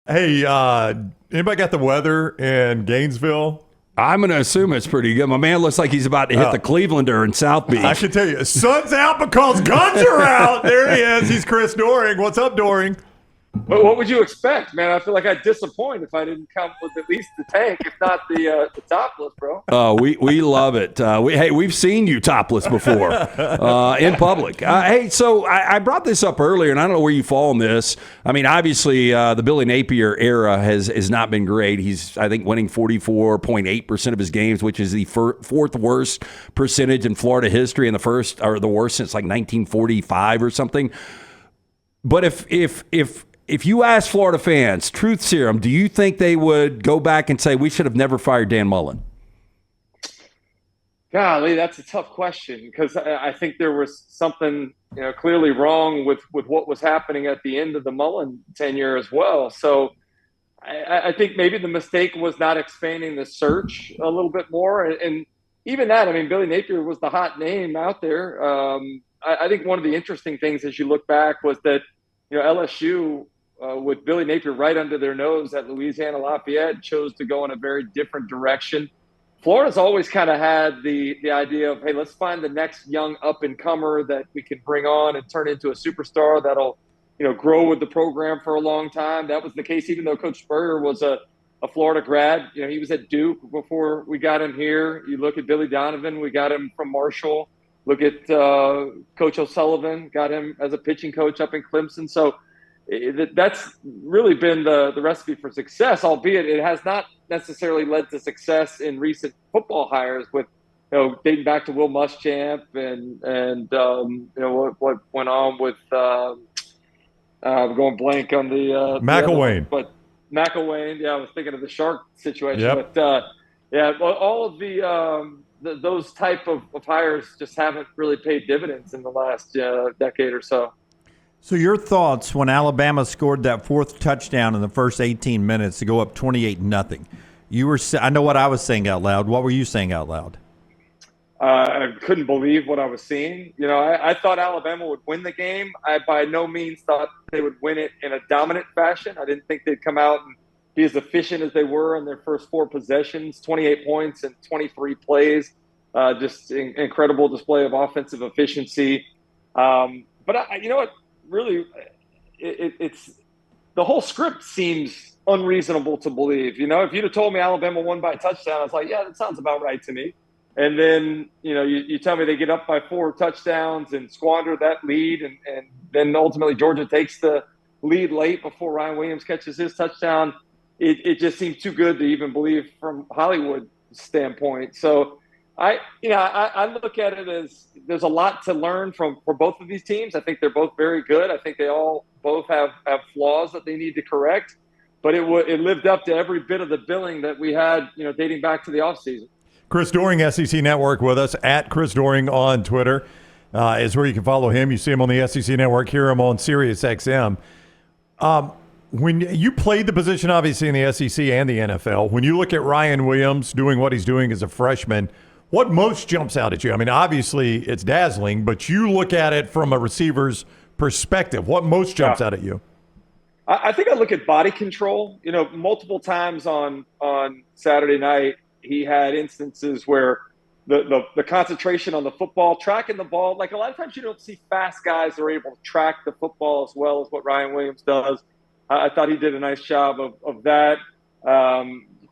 Hey, anybody got the weather in Gainesville? I'm going to assume it's pretty good. My man looks like he's about to hit the Clevelander in South Beach. I can tell you, sun's out because guns are out. There he is. He's Chris Doering. What's up, Doering? But what would you expect, man? I feel like I'd disappoint if I didn't come with at least the tank, if not the topless, bro. We love it. We've seen you topless before in public. Hey, so I brought this up earlier, and I don't know where you fall on this. I mean, obviously, the Billy Napier era has not been great. He's, I think, winning 44.8% of his games, which is the fourth worst percentage in Florida history, and the worst since like 1945 or something. But if you ask Florida fans, truth serum, do you think they would go back and say we should have never fired Dan Mullen? Golly, that's a tough question because I think there was something clearly wrong with what was happening at the end of the Mullen tenure as well. So I think maybe the mistake was not expanding the search a little bit more. And even that, I mean, Billy Napier was the hot name out there. I think one of the interesting things as you look back was that LSU, with Billy Napier right under their nose at Louisiana Lafayette, chose to go in a very different direction. Florida's always kind of had the idea of, hey, let's find the next young up-and-comer that we can bring on and turn into a superstar that'll, grow with the program for a long time. That was the case, even though Coach Spurrier was a Florida grad. He was at Duke before we got him here. You look at Billy Donovan, we got him from Marshall. Look at Coach O'Sullivan, got him as a pitching coach up in Clemson. So that's really been the recipe for success, albeit it has not necessarily led to success in recent football hires with, dating back to Will Muschamp and what went on with going blank on the McElwain. But McElwain, I was thinking of the Shark situation. Yep. But all of those type of hires just haven't really paid dividends in the last decade or so. So your thoughts when Alabama scored that fourth touchdown in the first 18 minutes to go up 28-0. I know what I was saying out loud. What were you saying out loud? I couldn't believe what I was seeing. I thought Alabama would win the game. I by no means thought they would win it in a dominant fashion. I didn't think they'd come out and be as efficient as they were in their first four possessions, 28 points and 23 plays. Just incredible display of offensive efficiency. But you know what? Really, it's the whole script seems unreasonable to believe. If you'd have told me Alabama won by a touchdown, I was like, yeah, that sounds about right to me. And then, you tell me they get up by 4 touchdowns and squander that lead. And then ultimately Georgia takes the lead late before Ryan Williams catches his touchdown. It just seems too good to even believe from Hollywood standpoint. So I look at it as there's a lot to learn for both of these teams. I think they're both very good. I think they both have flaws that they need to correct. But it lived up to every bit of the billing that we had, dating back to the offseason. Chris Doering, SEC Network, with us at Chris Doering on Twitter is where you can follow him. You see him on the SEC Network, hear him on Sirius XM. When you played the position, obviously, in the SEC and the NFL, when you look at Ryan Williams doing what he's doing as a freshman, what most jumps out at you? I mean, obviously, it's dazzling, but you look at it from a receiver's perspective. What most jumps out at you? I think I look at body control. Multiple times on Saturday night, he had instances where the concentration on the football, tracking the ball. Like a lot of times you don't see fast guys that are able to track the football as well as what Ryan Williams does. I thought he did a nice job of that.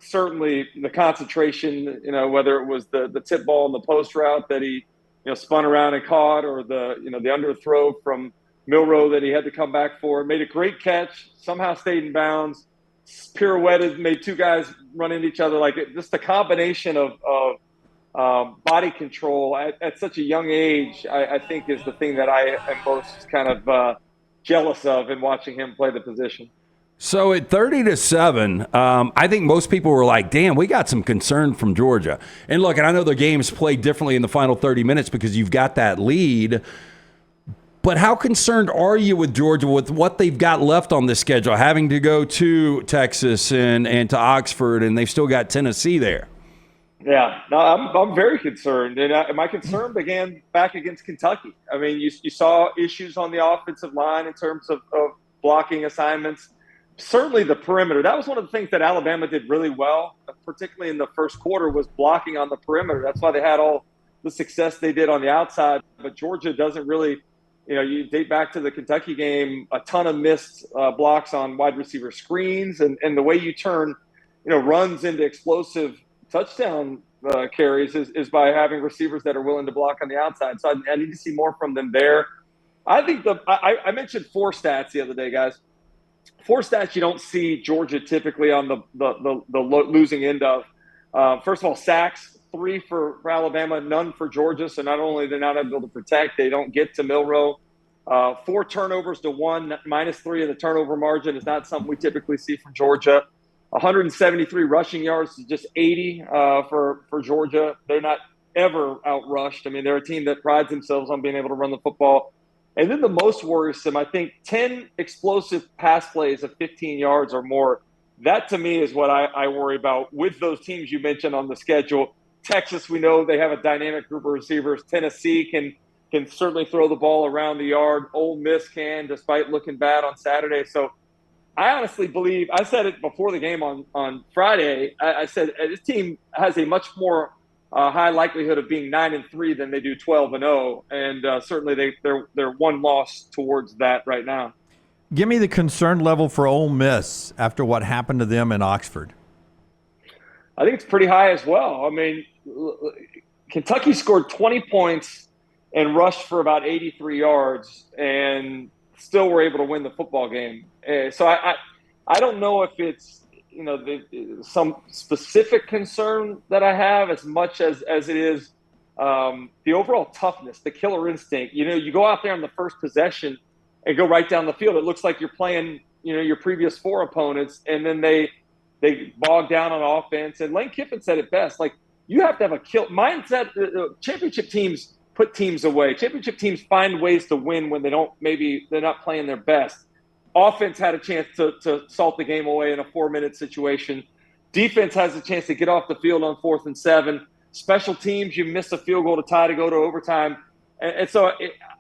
Certainly the concentration, whether it was the tip ball and the post route that he, spun around and caught, or the underthrow from Milroe that he had to come back for. Made a great catch, somehow stayed in bounds, pirouetted, made two guys run into each other. Just a combination of body control at such a young age, I think is the thing that I am most kind of jealous of in watching him play the position. So at 30-7, I think most people were like, damn, we got some concern from Georgia. And look, and I know the game's played differently in the final 30 minutes because you've got that lead. But how concerned are you with Georgia with what they've got left on the schedule, having to go to Texas and to Oxford, and they've still got Tennessee there? Yeah, no, I'm very concerned. And my concern began back against Kentucky. I mean, you saw issues on the offensive line in terms of blocking assignments. certainly the perimeter. That was one of the things that Alabama did really well, particularly in the first quarter, was blocking on the perimeter. That's why they had all the success they did on the outside. But Georgia doesn't really, you date back to the Kentucky game, a ton of missed blocks on wide receiver screens. And the way you turn, runs into explosive touchdown carries is by having receivers that are willing to block on the outside. So I need to see more from them there. I think I mentioned 4 stats the other day, guys. 4 stats you don't see Georgia typically on the losing end of. First of all, sacks, 3 for Alabama, none for Georgia. So not only they're not able to protect, they don't get to Milroe. 4 turnovers to 1, -3 in the turnover margin is not something we typically see from Georgia. 173 rushing yards to just 80 for Georgia. They're not ever outrushed. I mean, they're a team that prides themselves on being able to run the football. And then the most worrisome, I think, 10 explosive pass plays of 15 yards or more. That, to me, is what I worry about with those teams you mentioned on the schedule. Texas, we know they have a dynamic group of receivers. Tennessee can certainly throw the ball around the yard. Ole Miss can, despite looking bad on Saturday. So I honestly believe – I said it before the game on Friday. I said this team has a much more – high likelihood of being 9-3 than they do 12-0, and certainly they're one loss towards that right now. Give me the concern level for Ole Miss after what happened to them in Oxford. I think it's pretty high as well. I mean, Kentucky scored 20 points and rushed for about 83 yards, and still were able to win the football game. So I don't know if it's some specific concern that I have as much as it is the overall toughness, the killer instinct. You go out there on the first possession and go right down the field. It looks like you're playing, your previous 4 opponents, and then they bog down on offense. And Lane Kiffin said it best, like, you have to have a kill mindset. Championship teams put teams away. Championship teams find ways to win when they're not playing their best. Offense had a chance to salt the game away in a 4-minute situation. Defense has a chance to get off the field on 4th and 7. Special teams, you miss a field goal to tie to go to overtime. And so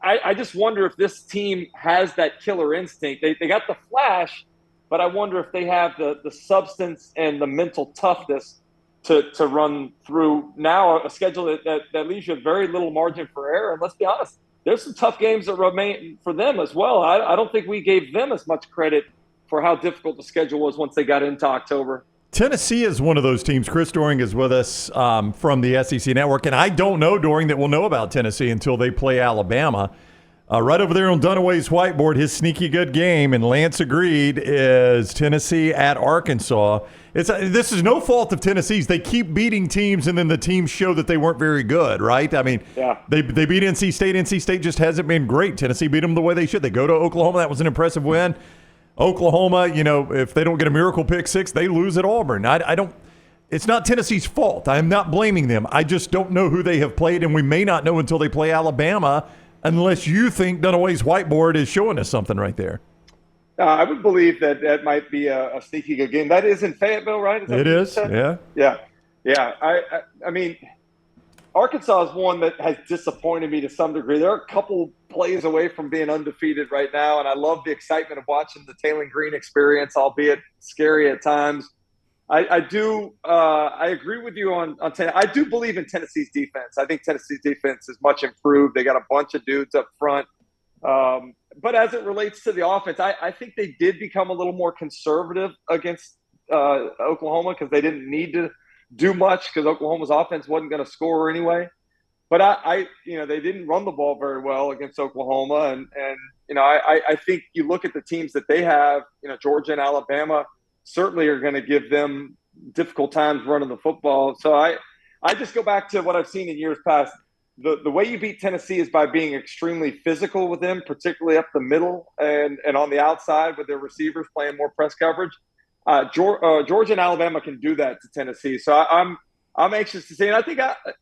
I just wonder if this team has that killer instinct. They got the flash, but I wonder if they have the substance and the mental toughness to run through now a schedule that leaves you very little margin for error. And let's be honest, there's some tough games that remain for them as well. I don't think we gave them as much credit for how difficult the schedule was once they got into October. Tennessee is one of those teams. Chris Doering is with us from the SEC Network, and I don't know, Doering, that we'll know about Tennessee until they play Alabama. Right over there on Dunaway's whiteboard, his sneaky good game, and Lance agreed, is Tennessee at Arkansas. This is no fault of Tennessee's. They keep beating teams, and then the teams show that they weren't very good, right? I mean, yeah. They beat NC State. NC State just hasn't been great. Tennessee beat them the way they should. They go to Oklahoma. That was an impressive win. Oklahoma, if they don't get a miracle pick 6, they lose at Auburn. I don't. It's not Tennessee's fault. I'm not blaming them. I just don't know who they have played, and we may not know until they play Alabama, unless you think Dunaway's whiteboard is showing us something right there. I would believe that might be a sneaky good game. That is in Fayetteville, right? It is, yeah. Yeah. I mean, Arkansas is one that has disappointed me to some degree. They're a couple plays away from being undefeated right now, and I love the excitement of watching the Taylor Green experience, albeit scary at times. I agree with you on Tennessee. I do believe in Tennessee's defense. I think Tennessee's defense is much improved. They got a bunch of dudes up front. But as it relates to the offense, I think they did become a little more conservative against Oklahoma because they didn't need to do much because Oklahoma's offense wasn't going to score anyway. But they didn't run the ball very well against Oklahoma, and I think you look at the teams that they have. Georgia and Alabama certainly are going to give them difficult times running the football. So I just go back to what I've seen in years past. The way you beat Tennessee is by being extremely physical with them, particularly up the middle and on the outside with their receivers playing more press coverage. Georgia and Alabama can do that to Tennessee. So I'm anxious to see. And I think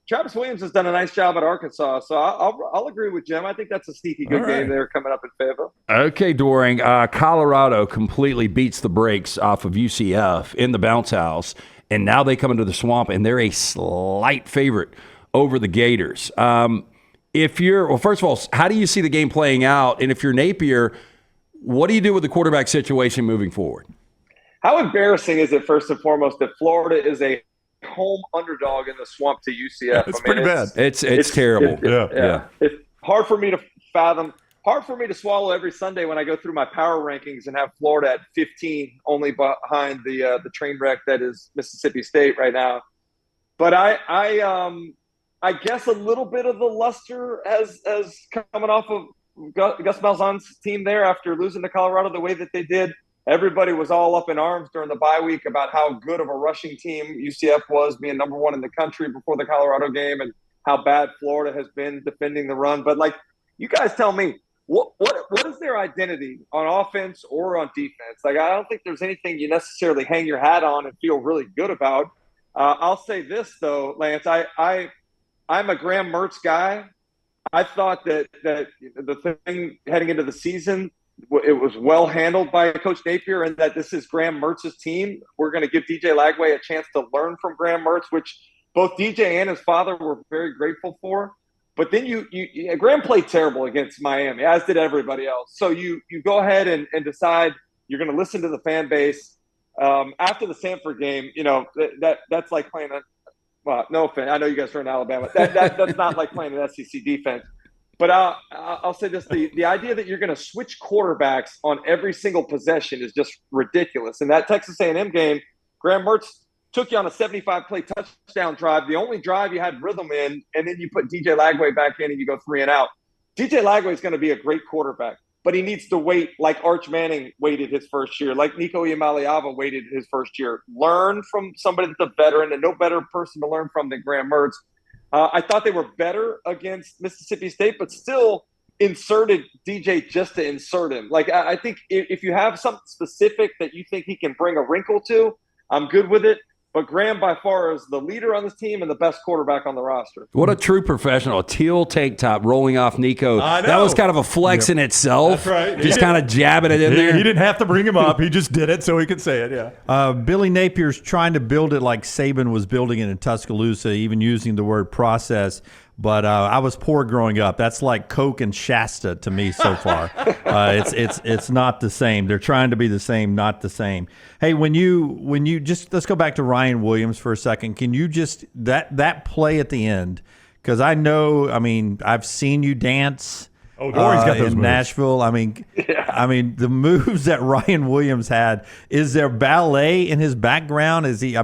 Travis Williams has done a nice job at Arkansas. So I'll agree with Jim. I think that's a sneaky good game there coming up in Fayetteville. Okay, Doering. Colorado completely beats the brakes off of UCF in the bounce house. And now they come into the Swamp, and they're a slight favorite over the Gators. First of all, how do you see the game playing out? And if you're Napier, what do you do with the quarterback situation moving forward? How embarrassing is it, first and foremost, that Florida is a home underdog in the swamp to UCF? It's pretty bad. It's terrible. Yeah. It's hard for me to fathom. Hard for me to swallow every Sunday when I go through my power rankings and have Florida at 15, only behind the train wreck that is Mississippi State right now. But I guess a little bit of the luster has coming off of Gus Malzahn's team there after losing to Colorado the way that they did. Everybody was all up in arms during the bye week about how good of a rushing team UCF was, being number one in the country before the Colorado game, and how bad Florida has been defending the run. But, like, you guys tell me, what is their identity on offense or on defense? Like, I don't think there's anything you necessarily hang your hat on and feel really good about. I'll say this, though, Lance. I'm a Graham Mertz guy. I thought that the thing heading into the season, it was well handled by Coach Napier, and that this is Graham Mertz's team. We're going to give DJ Lagway a chance to learn from Graham Mertz, which both DJ and his father were very grateful for. But then Graham played terrible against Miami, as did everybody else. So you go ahead and decide you're going to listen to the fan base. After the Samford game, that's like playing well, no offense. I know you guys are in Alabama. That's not like playing an SEC defense. But I'll say this: the idea that you're going to switch quarterbacks on every single possession is just ridiculous. In that Texas A&M game, Graham Mertz took you on a 75-play touchdown drive, the only drive you had rhythm in, and then you put DJ Lagway back in and you go 3 and out. DJ Lagway is going to be a great quarterback, but he needs to wait like Arch Manning waited his first year, like Nico Iamaleava waited his first year. Learn from somebody that's a veteran, and no better person to learn from than Graham Mertz. I thought they were better against Mississippi State, but still inserted DJ just to insert him. Like, I think if you have something specific that you think he can bring a wrinkle to, I'm good with it. But Graham, by far, is the leader on this team and the best quarterback on the roster. What a true professional. A teal tank top rolling off Nico. I know. That was kind of a flex in itself. That's right. Just kind of jabbing it in there. He didn't have to bring him up. He just did it so he could say it, yeah. Billy Napier's trying to build it like Saban was building it in Tuscaloosa, even using the word process. But I was poor growing up. That's like Coke and Shasta to me so far. It's not the same. They're trying to be the same, not the same. Hey, when you just let's go back to Ryan Williams for a second. Can you just that play at the end? Because I know, I've seen you dance. Oh, Dory's got those in moves. Nashville. I mean, the moves that Ryan Williams had. Is there ballet in his background? Is he?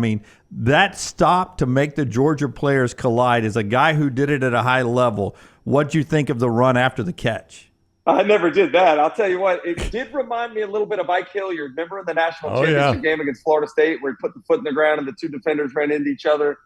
That stop to make the Georgia players collide is a guy who did it at a high level. What'd you think of the run after the catch? I never did that. I'll tell you what, it did remind me a little bit of Ike Hilliard. Remember in the national championship game against Florida State where he put the foot in the ground and the two defenders ran into each other?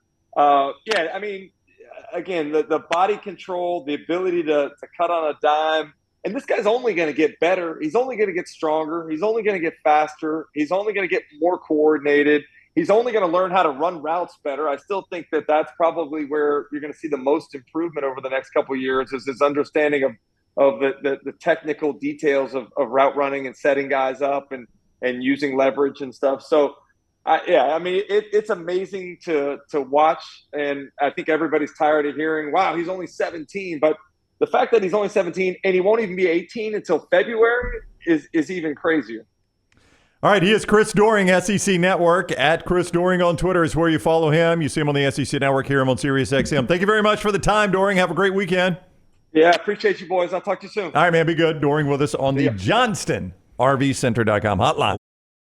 Again, the body control, the ability to cut on a dime. And this guy's only going to get better. He's only going to get stronger. He's only going to get faster. He's only going to get more coordinated. He's only going to learn how to run routes better. I still think that that's probably where you're going to see the most improvement over the next couple of years, is his understanding of the technical details of route running and setting guys up and using leverage and stuff. So, it's amazing to watch, and I think everybody's tired of hearing, wow, he's only 17. But the fact that he's only 17 and he won't even be 18 until February is even crazier. All right, he is Chris Doering, SEC Network. At Chris Doering on Twitter is where you follow him. You see him on the SEC Network, hear him on Sirius XM. Thank you very much for the time, Doering. Have a great weekend. Yeah, appreciate you, boys. I'll talk to you soon. All right, man, be good. Doering with us on the Johnston RVCenter.com hotline.